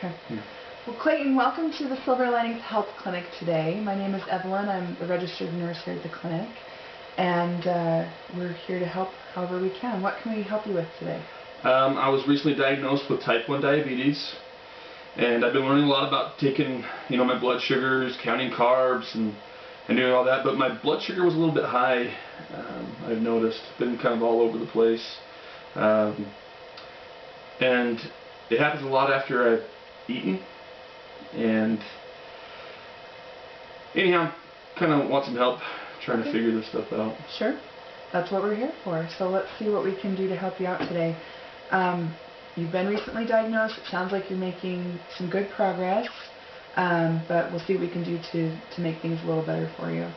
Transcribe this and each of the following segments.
Okay. Well, Clayton, welcome to the Silver Linings Health Clinic today. My name is Evelyn. I'm the registered nurse here at the clinic, and we're here to help however we can. What can we help you with today? I was recently diagnosed with type 1 diabetes, and I've been learning a lot about taking, my blood sugars, counting carbs, and doing all that, but my blood sugar was a little bit high. I've noticed. Been kind of all over the place. And it happens a lot after I've eaten. And anyhow, kind of want some help trying to figure this stuff out. Sure. That's what we're here for. So let's see what we can do to help you out today. You've been recently diagnosed. It sounds like you're making some good progress. But we'll see what we can do to make things a little better for you.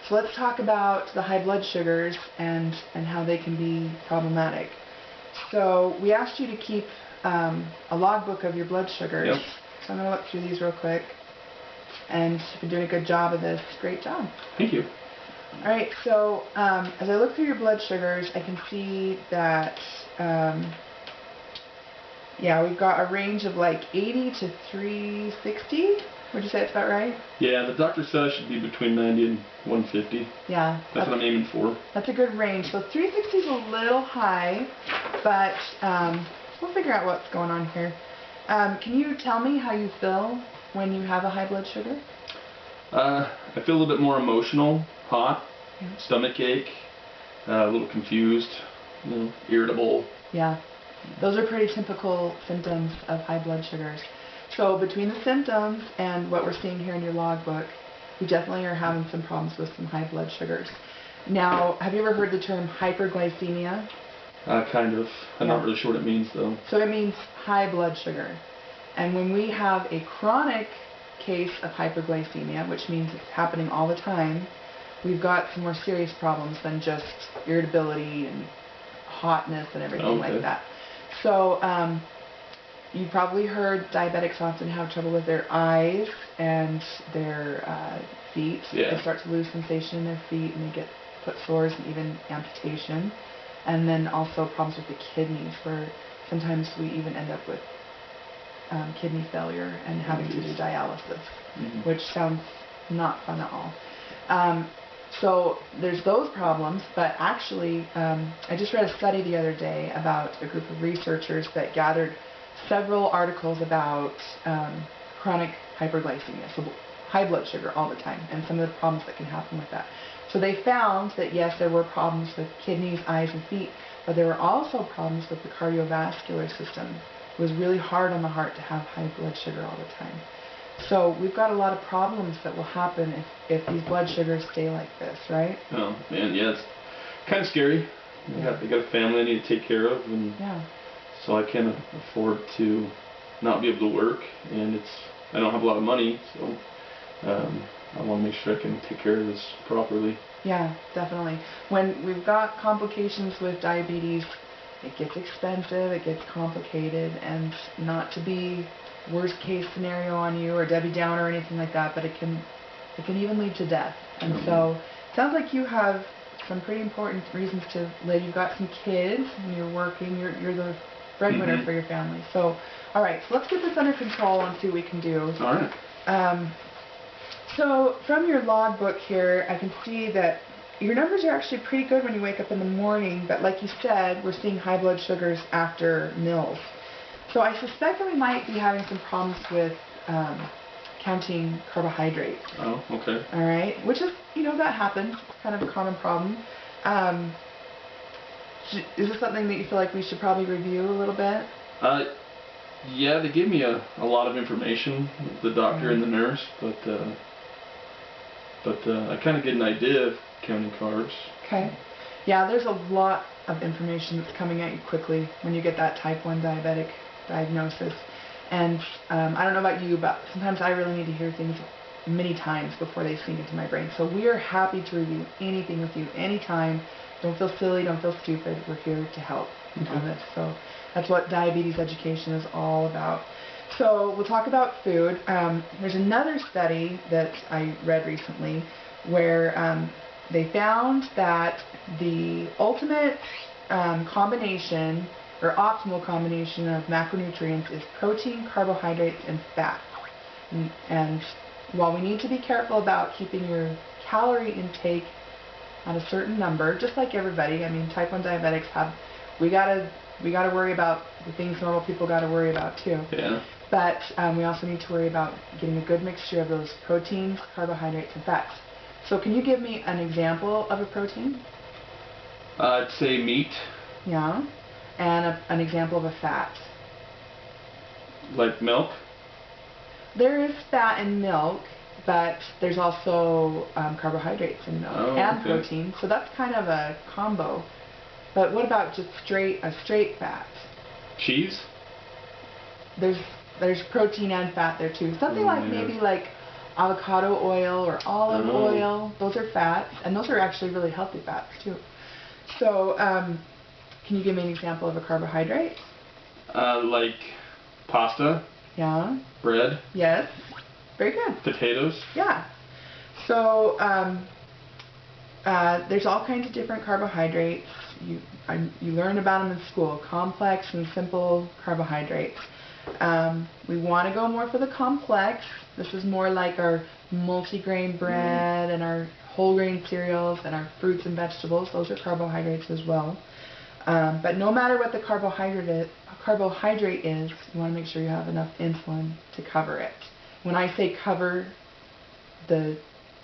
So let's talk about the high blood sugars and how they can be problematic. So we asked you to keep a logbook of your blood sugars. Yep. So I'm going to look through these real quick. And you've been doing a good job of this. Great job. Thank you. All right, so as I look through your blood sugars, I can see that we've got a range of like 80 to 360. Would you say that's about right? Yeah, the doctor said I should be between 90 and 150. Yeah. That's what I'm aiming for. That's a good range. So 360 is a little high, but we'll figure out what's going on here. Can you tell me how you feel when you have a high blood sugar? I feel a little bit more emotional, hot, stomach ache, a little confused, irritable. Yeah. Those are pretty typical symptoms of high blood sugars. So between the symptoms and what we're seeing here in your logbook, you definitely are having some problems with some high blood sugars. Now, have you ever heard the term hyperglycemia? Kind of. I'm not really sure what it means, though. So it means high blood sugar. And when we have a chronic case of hyperglycemia, which means it's happening all the time, we've got some more serious problems than just irritability and hotness and everything like that. So you probably heard diabetics often have trouble with their eyes and their feet. Yeah. They start to lose sensation in their feet and they get foot sores and even amputation. And then also problems with the kidneys, where sometimes we even end up with kidney failure and having to do dialysis, which sounds not fun at all. So there's those problems, but actually I just read a study the other day about a group of researchers that gathered several articles about chronic hyperglycemia, so high blood sugar all the time, and some of the problems that can happen with that. So they found that yes, there were problems with kidneys, eyes, and feet, but there were also problems with the cardiovascular system. It was really hard on the heart to have high blood sugar all the time. So we've got a lot of problems that will happen if these blood sugars stay like this, right? Oh, man, yeah, it's kind of scary. They got a family I need to take care of, and so I can't afford to not be able to work, and I don't have a lot of money, so I want to make sure I can take care of this properly. Yeah, definitely. When we've got complications with diabetes, it gets expensive, it gets complicated, and not to be worst case scenario on you or Debbie Downer or anything like that, but it can even lead to death. And so it sounds like you have some pretty important reasons to live. You've got some kids and you're working, you're the breadwinner for your family. So all right, so let's get this under control and see what we can do. All right. So from your logbook here, I can see that your numbers are actually pretty good when you wake up in the morning, but like you said, we're seeing high blood sugars after meals. So I suspect that we might be having some problems with counting carbohydrates. Oh, okay. All right, which is, that happens. It's kind of a common problem. Is this something that you feel like we should probably review a little bit? Yeah, they gave me a lot of information, the doctor and the nurse, but I kind of get an idea of counting carbs. Okay. Yeah, there's a lot of information that's coming at you quickly when you get that type 1 diabetic diagnosis. And I don't know about you, but sometimes I really need to hear things many times before they sink into my brain. So we are happy to review anything with you anytime. Don't feel silly, don't feel stupid. We're here to help on this. So that's what diabetes education is all about. So we'll talk about food. There's another study that I read recently where they found that the ultimate combination or optimal combination of macronutrients is protein, carbohydrates, and fat. And while we need to be careful about keeping your calorie intake at a certain number, just like everybody, I mean, type 1 diabetics we gotta worry about the things normal people gotta worry about too. Yeah. But we also need to worry about getting a good mixture of those proteins, carbohydrates, and fats. So can you give me an example of a protein? I'd say meat. Yeah. And an example of a fat? Like milk? There is fat in milk, but there's also carbohydrates in milk and protein. So that's kind of a combo. But what about just a straight fat? Cheese? There's protein and fat there too. Something like maybe like avocado oil or olive oil. Those are fats, and those are actually really healthy fats too. So can you give me an example of a carbohydrate? Like pasta. Yeah. Bread. Yes. Very good. Potatoes. Yeah. So there's all kinds of different carbohydrates. You learn about them in school. Complex and simple carbohydrates. We want to go more for the complex. This is more like our multigrain bread and our whole grain cereals and our fruits and vegetables. Those are carbohydrates as well. But no matter what the carbohydrate is, you want to make sure you have enough insulin to cover it. When I say cover the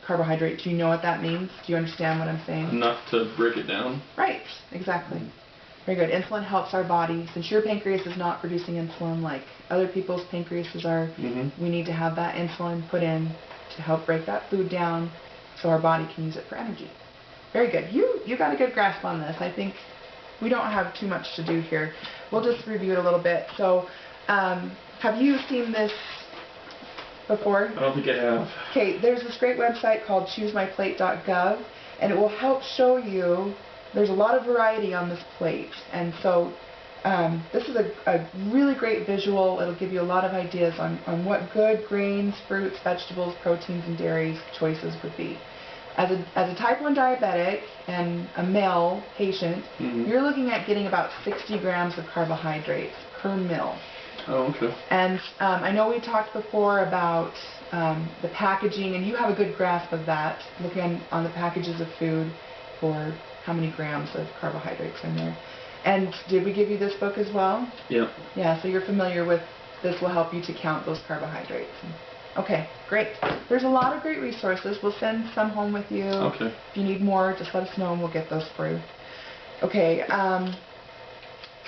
carbohydrate, do you know what that means? Do you understand what I'm saying? Enough to break it down. Right, exactly. Very good. Insulin helps our body. Since your pancreas is not producing insulin like other people's pancreases are, we need to have that insulin put in to help break that food down so our body can use it for energy. Very good. You got a good grasp on this. I think we don't have too much to do here. We'll just review it a little bit. So, have you seen this before? I don't think I have. Okay, there's this great website called choosemyplate.gov, and it will help show you. There's a lot of variety on this plate, and so this is a really great visual. It'll give you a lot of ideas on what good grains, fruits, vegetables, proteins, and dairy choices would be. As a type 1 diabetic and a male patient, you're looking at getting about 60 grams of carbohydrates per meal. Oh, okay. And I know we talked before about the packaging, and you have a good grasp of that, looking on the packages of food for how many grams of carbohydrates are in there. And did we give you this book as well? Yeah. Yeah, so you're familiar with this. Will help you to count those carbohydrates. Okay, great. There's a lot of great resources. We'll send some home with you. Okay. If you need more, just let us know and we'll get those for you. Okay,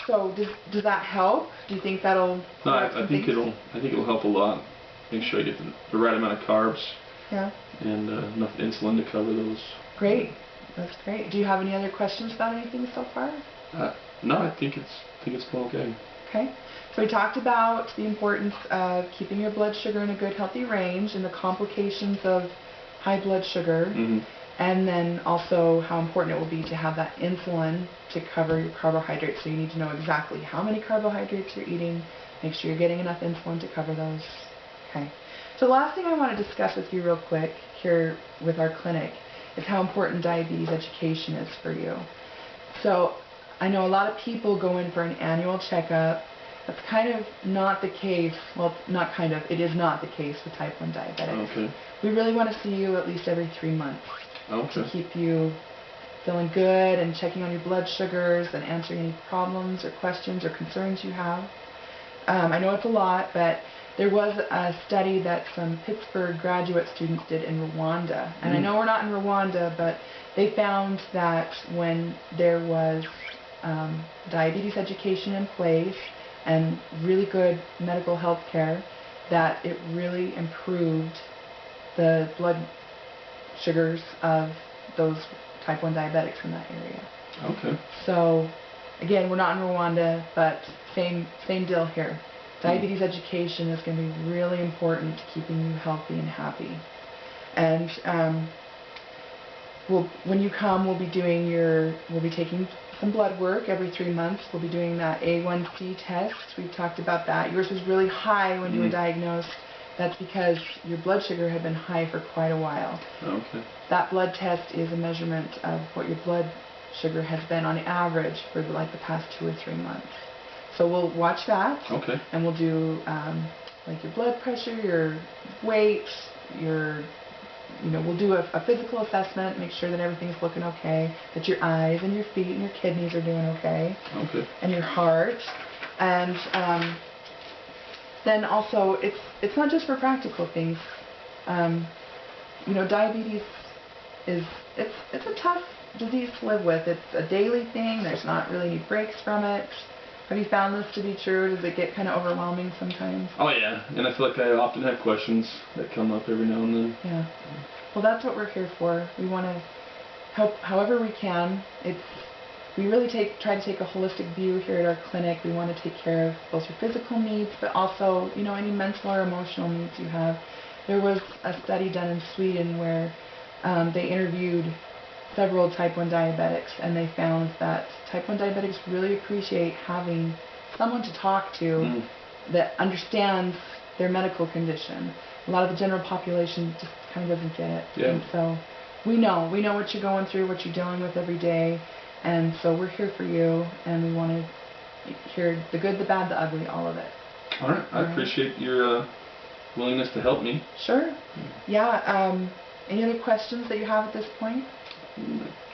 so does that help? Do you think that'll... No, I think it'll help a lot. Make sure I get the right amount of carbs. Yeah. And enough insulin to cover those. Great. That's great. Do you have any other questions about anything so far? No, I think it's going okay. Okay. So we talked about the importance of keeping your blood sugar in a good, healthy range and the complications of high blood sugar. And then also how important it will be to have that insulin to cover your carbohydrates. So you need to know exactly how many carbohydrates you're eating. Make sure you're getting enough insulin to cover those. Okay. So the last thing I want to discuss with you real quick here with our clinic is how important diabetes education is for you. So I know a lot of people go in for an annual checkup. That's kind of not the case. Well, not kind of. It is not the case with type 1 diabetics. Okay. We really want to see you at least every 3 months to keep you feeling good and checking on your blood sugars and answering any problems or questions or concerns you have. I know it's a lot, but there was a study that some Pittsburgh graduate students did in Rwanda. And I know we're not in Rwanda, but they found that when there was diabetes education in place and really good medical health care, that it really improved the blood sugars of those type 1 diabetics in that area. Okay. So, again, we're not in Rwanda, but same deal here. Diabetes education is going to be really important to keeping you healthy and happy. And when you come, we'll be taking some blood work every 3 months. We'll be doing that A1C test. We've talked about that. Yours was really high when you were diagnosed. That's because your blood sugar had been high for quite a while. Okay. That blood test is a measurement of what your blood sugar has been on average for like the past 2 or 3 months. So we'll watch that. Okay. And we'll do like your blood pressure, your weight, we'll do a physical assessment, make sure that everything's looking okay, that your eyes and your feet and your kidneys are doing okay. Okay. And your heart. And then also, it's not just for practical things. Diabetes it's a tough disease to live with. It's a daily thing. There's not really any breaks from it. Have you found this to be true? Does it get kind of overwhelming sometimes? Oh yeah, and I feel like I often have questions that come up every now and then. Yeah. Well, that's what we're here for. We want to help however we can. We really try to take a holistic view here at our clinic. We want to take care of both your physical needs, but also, any mental or emotional needs you have. There was a study done in Sweden where they interviewed several type 1 diabetics, and they found that type 1 diabetics really appreciate having someone to talk to that understands their medical condition. A lot of the general population just kind of doesn't get it. Yeah. And so we know what you're going through, what you're dealing with every day, and so we're here for you, and we want to hear the good, the bad, the ugly, all of it. All right. I appreciate your willingness to help me. Sure. Yeah. Any other questions that you have at this point?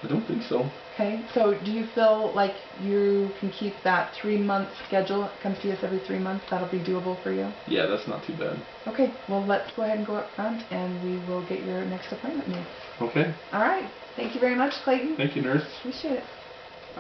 I don't think so. Okay. So do you feel like you can keep that 3-month schedule? Come see us every 3 months. That'll be doable for you? Yeah, that's not too bad. Okay. Well, let's go ahead and go up front, and we will get your next appointment made. Okay. All right. Thank you very much, Clayton. Thank you, nurse. Appreciate it.